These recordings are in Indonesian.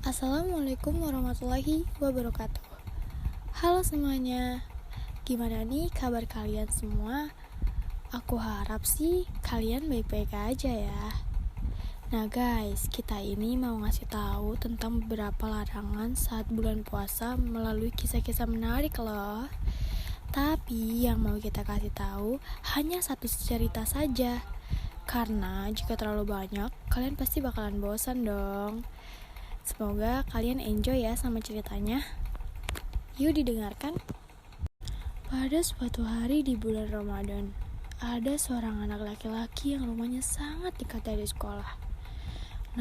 Assalamualaikum warahmatullahi wabarakatuh. Halo semuanya, gimana nih kabar kalian semua? Aku harap sih kalian baik-baik aja ya. Nah guys, kita ini mau ngasih tahu tentang beberapa larangan saat bulan puasa melalui kisah-kisah menarik loh. Tapi yang mau kita kasih tahu hanya satu cerita saja. Karena jika terlalu banyak, kalian pasti bakalan bosan dong. Semoga kalian enjoy ya sama ceritanya. Yuk didengarkan. Pada suatu hari di bulan Ramadan, ada seorang anak laki-laki yang rumahnya sangat dekat dari sekolah.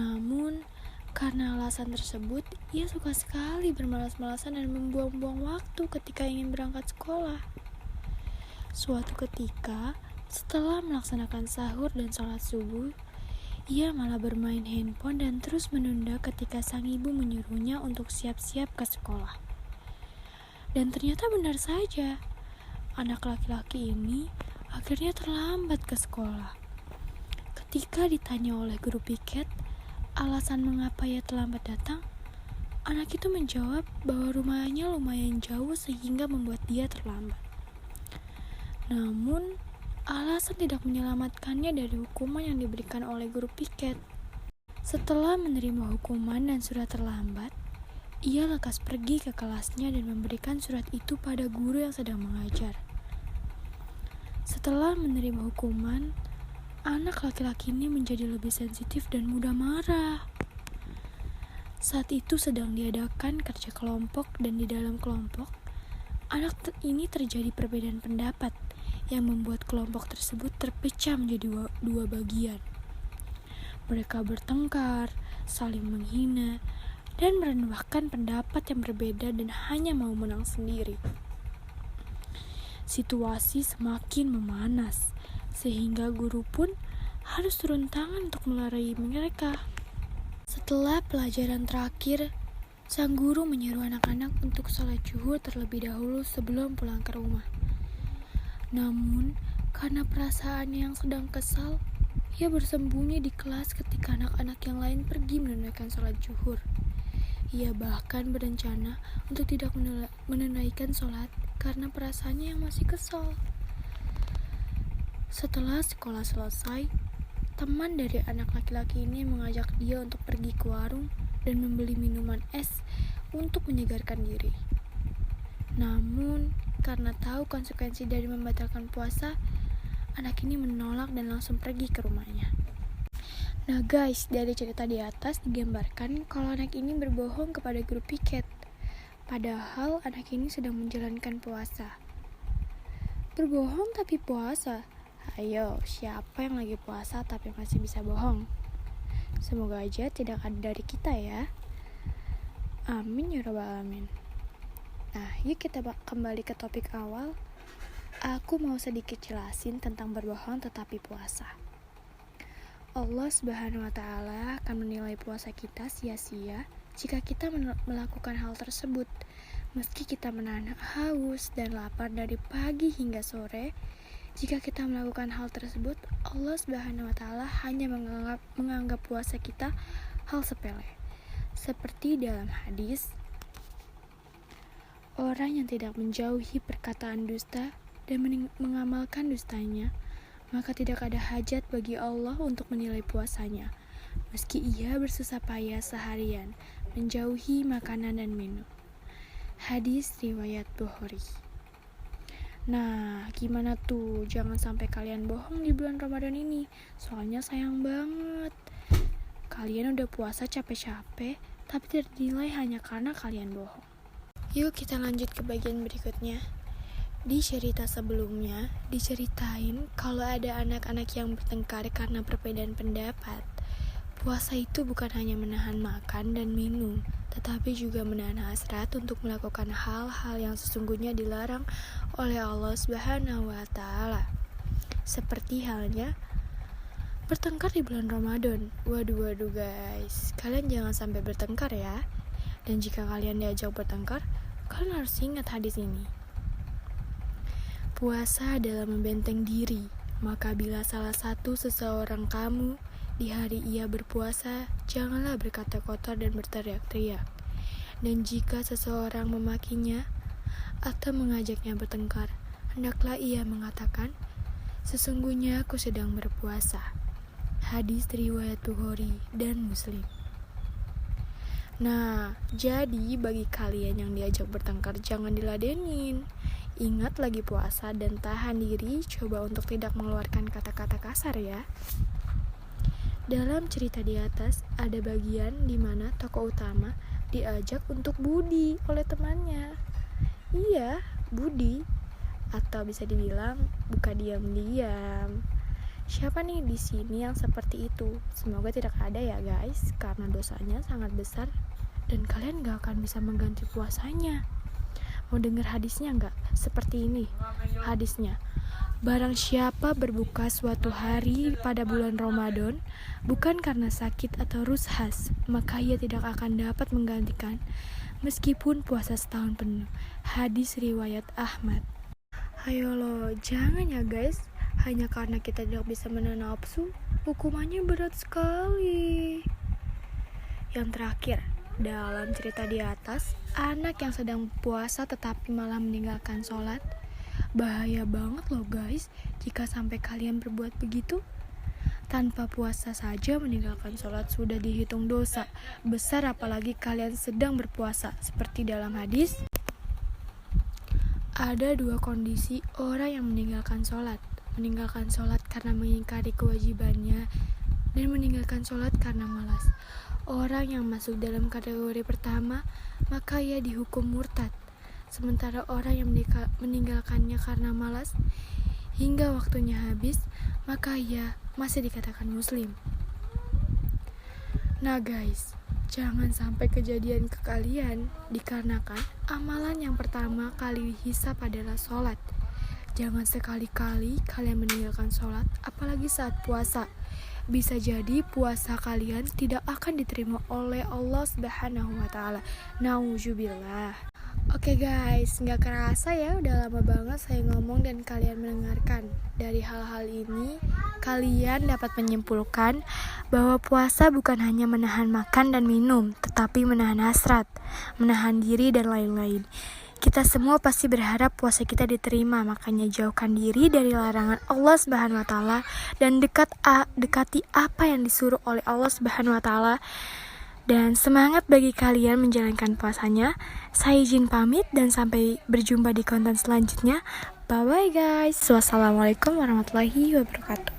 Namun, karena alasan tersebut, ia suka sekali bermalas-malasan dan membuang-buang waktu ketika ingin berangkat sekolah. Suatu ketika, setelah melaksanakan sahur dan sholat subuh, ia malah bermain handphone dan terus menunda ketika sang ibu menyuruhnya untuk siap-siap ke sekolah. Dan ternyata benar saja, anak laki-laki ini akhirnya terlambat ke sekolah. Ketika ditanya oleh guru piket alasan mengapa ia terlambat datang, anak itu menjawab bahwa rumahnya lumayan jauh sehingga membuat dia terlambat. Namun, alasan tidak menyelamatkannya dari hukuman yang diberikan oleh guru piket. Setelah menerima hukuman dan surat terlambat, ia lekas pergi ke kelasnya dan memberikan surat itu pada guru yang sedang mengajar. Setelah menerima hukuman, anak laki-laki ini menjadi lebih sensitif dan mudah marah. Saat itu sedang diadakan kerja kelompok dan di dalam kelompok, anak ini terjadi perbedaan pendapat yang membuat kelompok tersebut terpecah menjadi dua bagian. Mereka bertengkar, saling menghina, dan merendahkan pendapat yang berbeda dan hanya mau menang sendiri. Situasi semakin memanas, sehingga guru pun harus turun tangan untuk melerai mereka. Setelah pelajaran terakhir, sang guru menyeru anak-anak untuk sholat zuhur terlebih dahulu sebelum pulang ke rumah. Namun, karena perasaannya yang sedang kesal, ia bersembunyi di kelas ketika anak-anak yang lain pergi menunaikan sholat zuhur. Ia bahkan berencana untuk tidak menunaikan sholat karena perasaannya yang masih kesal. Setelah sekolah selesai, teman dari anak laki-laki ini mengajak dia untuk pergi ke warung dan membeli minuman es untuk menyegarkan diri. Namun, karena tahu konsekuensi dari membatalkan puasa, anak ini menolak dan langsung pergi ke rumahnya. Nah guys, dari cerita di atas digambarkan kalau anak ini berbohong kepada guru piket. Padahal anak ini sedang menjalankan puasa. Berbohong tapi puasa. Ayo, siapa yang lagi puasa tapi masih bisa bohong? Semoga aja tidak ada dari kita ya. Amin ya rabbal alamin. Nah, yuk kita kembali ke topik awal. Aku mau sedikit jelasin tentang berbohong tetapi puasa. Allah Subhanahu wa Ta'ala akan menilai puasa kita sia-sia jika kita melakukan hal tersebut. Meski kita menahan haus dan lapar dari pagi hingga sore, jika kita melakukan hal tersebut, Allah Subhanahu wa Ta'ala hanya menganggap puasa kita hal sepele. Seperti dalam hadis, orang yang tidak menjauhi perkataan dusta dan mengamalkan dustanya, maka tidak ada hajat bagi Allah untuk menilai puasanya, meski ia bersusah payah seharian menjauhi makanan dan minum. Hadis riwayat Bukhari. Nah, gimana tuh? Jangan sampai kalian bohong di bulan Ramadan ini, soalnya sayang banget. Kalian udah puasa capek-capek, tapi ternilai hanya karena kalian bohong. Yuk kita lanjut ke bagian berikutnya. Di cerita sebelumnya, diceritain kalau ada anak-anak yang bertengkar karena perbedaan pendapat. Puasa itu bukan hanya menahan makan dan minum, tetapi juga menahan hasrat untuk melakukan hal-hal yang sesungguhnya dilarang oleh Allah Subhanahu wa Ta'ala. Seperti halnya bertengkar di bulan Ramadan. Waduh guys, kalian jangan sampai bertengkar ya. Dan jika kalian diajak bertengkar, kalian harus ingat hadis ini. Puasa adalah membenteng diri, maka bila salah satu seseorang kamu Di hari ia berpuasa, janganlah berkata kotor dan berteriak-teriak. Dan jika seseorang memakinya atau mengajaknya bertengkar, hendaklah ia mengatakan, sesungguhnya aku sedang berpuasa. Hadis riwayat Bukhari dan Muslim. Nah, jadi bagi kalian yang diajak bertengkar, jangan diladenin. Ingat lagi puasa dan tahan diri, coba untuk tidak mengeluarkan kata-kata kasar ya. Dalam cerita di atas, ada bagian di mana tokoh utama diajak untuk budi oleh temannya. Iya, budi. Atau bisa dibilang buka diam-diam. Siapa nih di sini yang seperti itu? Semoga tidak ada ya guys, karena dosanya sangat besar dan kalian gak akan bisa mengganti puasanya. Mau dengar hadisnya gak? Seperti ini hadisnya. Barang siapa berbuka suatu hari pada bulan Ramadan, bukan karena sakit atau rushas, maka ia tidak akan dapat menggantikan meskipun puasa setahun penuh. Hadis riwayat Ahmad. Ayo lo, jangan ya guys. Hanya karena kita tidak bisa menahan nafsu, hukumannya berat sekali. Yang terakhir, dalam cerita di atas, anak yang sedang puasa tetapi malah meninggalkan sholat. Bahaya banget loh guys, jika sampai kalian berbuat begitu. Tanpa puasa saja meninggalkan sholat sudah dihitung dosa besar, apalagi kalian sedang berpuasa. Seperti dalam hadis, ada dua kondisi orang yang meninggalkan sholat. Meninggalkan sholat karena mengingkari kewajibannya, dan meninggalkan sholat karena malas. Orang yang masuk dalam kategori pertama, maka ia dihukum murtad. Sementara orang yang meninggalkannya karena malas hingga waktunya habis, maka ia masih dikatakan muslim. Nah guys, jangan sampai kejadian ke kalian, dikarenakan amalan yang pertama kali dihisab adalah sholat. Jangan sekali-kali kalian meninggalkan sholat, apalagi saat puasa. Bisa jadi puasa kalian tidak akan diterima oleh Allah Subhanahu wa Ta'ala. Nauzubillah. Oke guys, gak kerasa ya, udah lama banget saya ngomong dan kalian mendengarkan. Dari hal-hal ini, kalian dapat menyimpulkan bahwa puasa bukan hanya menahan makan dan minum, tetapi menahan hasrat, menahan diri dan lain-lain. Kita semua pasti berharap puasa kita diterima, makanya jauhkan diri dari larangan Allah Subhanahu wa Ta'ala dan dekati apa yang disuruh oleh Allah Subhanahu wa Ta'ala. Dan semangat bagi kalian menjalankan puasanya. Saya izin pamit dan sampai berjumpa di konten selanjutnya. Bye bye guys. Wassalamualaikum warahmatullahi wabarakatuh.